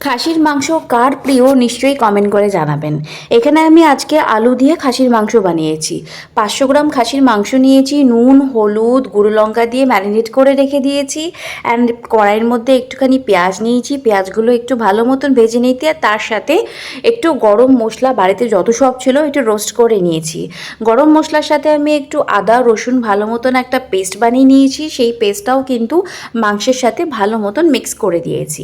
খাসির মাংস কার প্রিয় নিশ্চয়ই কমেন্ট করে জানাবেন। এখানে আমি আজকে আলু দিয়ে খাসির মাংস বানিয়েছি। 500 গ্রাম খাসির মাংস নিয়েছি, নুন হলুদ গুঁড়ো লঙ্কা দিয়ে ম্যারিনেট করে রেখে দিয়েছি। অ্যান্ড কড়াইয়ের মধ্যে একটুখানি পেঁয়াজ নিয়েছি, পেঁয়াজগুলো একটু ভালো মতন ভেজে নিতে, তার সাথে একটু গরম মশলা বাড়িতে যত সব ছিল একটু রোস্ট করে নিয়েছি। গরম মশলার সাথে আমি একটু আদা রসুন ভালো মতন একটা পেস্ট বানিয়ে নিয়েছি, সেই পেস্টটাও কিন্তু মাংসের সাথে ভালো মতন মিক্স করে দিয়েছি।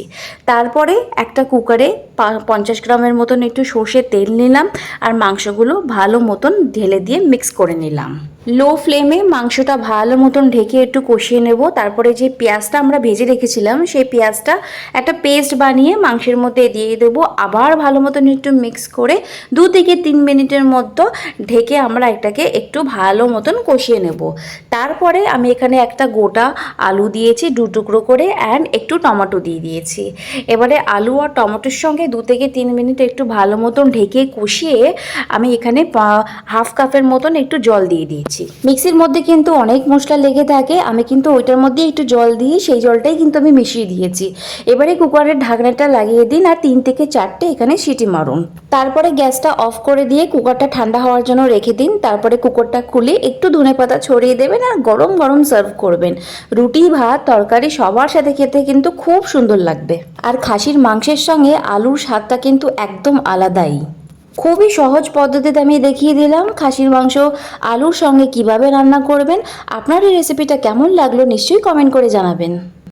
তারপরে একটা কুকারে 50 গ্রামের মতন একটু সর্ষের তেল নিলাম আর মাংসগুলো ভালো মতন ঢেলে দিয়ে মিক্স করে নিলাম। লো ফ্লেমে মাংসটা ভালো মতন ঢেকে একটু কষিয়ে নেব। তারপরে যে পেঁয়াজটা আমরা ভেজে রেখেছিলাম সেই পেঁয়াজটা একটা পেস্ট বানিয়ে মাংসের মধ্যে দিয়ে দেবো। আবার ভালো মতন একটু মিক্স করে 2 থেকে 3 মিনিটের মতো ঢেকে আমরা এটাকে একটু ভালো মতন কষিয়ে নেব। তারপরে আমি এখানে একটা গোটা আলু দিয়েছি 2 টুকরো করে, অ্যান্ড একটু টমেটো দিয়ে দিয়েছি। এবারে আলু আর টমেটোর সঙ্গে 2 থেকে 3 মিনিট একটু ভালো মতন ঢেকে কষিয়ে আমি এখানে হাফ কাপের মতন একটু জল দিয়ে দিয়েছি। মিক্সির মধ্যে কিন্তু অনেক মশলা লেগে থাকে, আমি কিন্তু ওইটার মধ্যে একটু জল দিয়ে সেই জলটাই কিন্তু আমি মিশিয়ে দিয়েছি। এবারে কুকারের ঢাকনাটা লাগিয়ে দিন আর 3 থেকে 4টে এখানে সিটি মারুন। তারপরে গ্যাসটা অফ করে দিয়ে কুকারটা ঠান্ডা হওয়ার জন্য রেখে দিন। তারপরে কুকারটা খুলে একটু ধনেপাতা ছড়িয়ে দেবেন আর গরম গরম সার্ভ করবেন। রুটি ভাত তরকারি সবার সাথে খেতে কিন্তু খুব সুন্দর লাগবে। আর খাসির মাংসের সঙ্গে আলুর স্বাদটা কিন্তু একদম আলাদাই। খুবই সহজ পদ্ধতিতে আমি দেখিয়ে দিলাম খাসির মাংস আলুর সঙ্গে কিভাবে রান্না করবেন। আপনার এই রেসিপিটা কেমন লাগলো নিশ্চয়ই কমেন্ট করে জানাবেন।